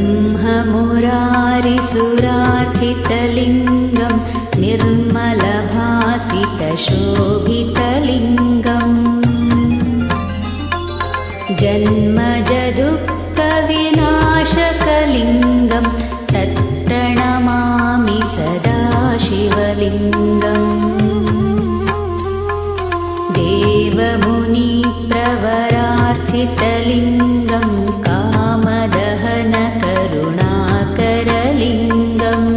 ब्रह्ममुरारिसुरार्चितलिङ्गं निर्मलभासितशोभितलिङ्गम् जन्मजदुःखविनाशकलिङ्गं तत्प्रणमामि सदा शिवलिङ्गम् देवमुनिप्रवरार्चितलिङ्गं कामदहनकरुणाकरलिङ्गम्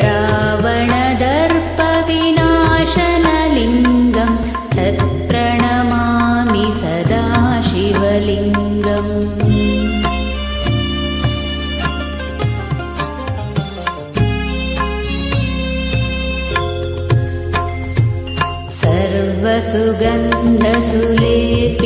रावणदर्पविनाशनलिङ्गं तत्प्रणमामि सदा शिवलिङ्गम्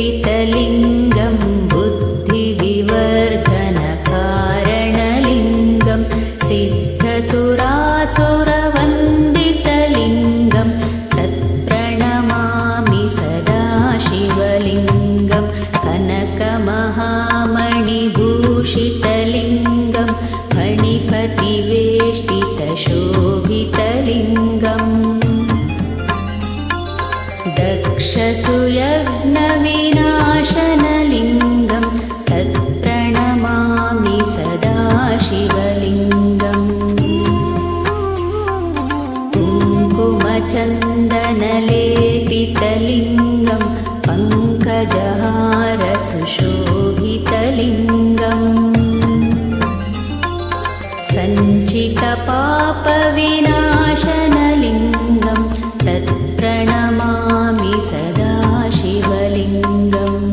सर्वसुगन्धसुलेपितलिङ्गं बुद्धिविवर्धनकारणलिङ्गं सिद्धसुरासुरवन्दितलिङ्गं तत्प्रणमामि सदा शिवलिङ्गं कनकमहामणिभूषितलिङ्गं फणिपतिवेष्टितशोभितलिङ्गम् दक्षसुयज्ञविनाशनलिङ्गं तत्प्रणमामि सदा शिवलिङ्गम् कुङ्कुमचन्दनलेपितलिङ्गं पङ्कजहारसुशोभितलिङ्गम् सञ्चितपापविनाशनलिङ्गं तत्प्रणमामि सदा शिवलिङ्गम्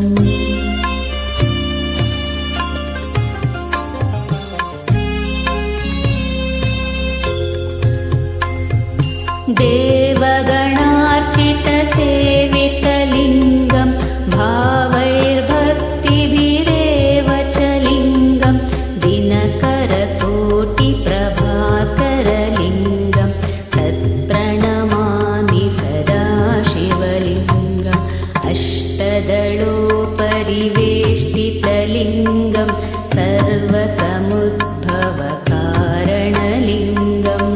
देवगणार्चितसेवितलिङ्गं भावैर्भक्तिभिरेव च लिङ्गं दिनकरकोटिप्रभाकरलिङ्गं तत्प्रणमामि सदा शिवलिङ्गम् अष्टदलोपरिवेष्टितलिङ्गं सर्वसमुद्भवकारणलिङ्गम्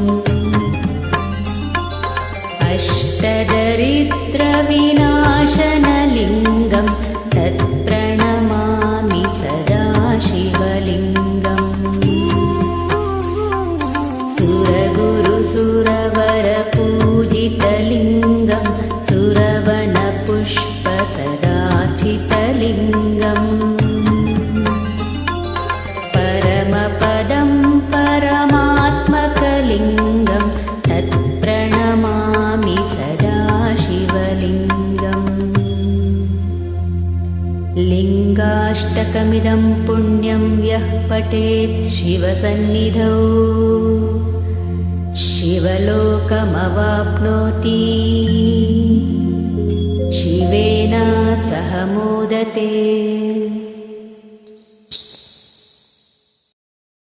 अष्टदरिद्रविनाशनलिङ्गं तत्प्रणमामि सदा शिवलिङ्गम् सुरगुरुसुरवरपूजितलिङ्गं सुरवनपुष्पसदार्चितलिङ्गम् परमपदं परमात्मकलिङ्गं तत्प्रणमामि सदा शिवलिङ्गम् लिङ्गाष्टकमिदं पुण्यं यः पठेत् शिवसन्निधौ शिवलोकमवाप्नोति शिवेन सह मोदते।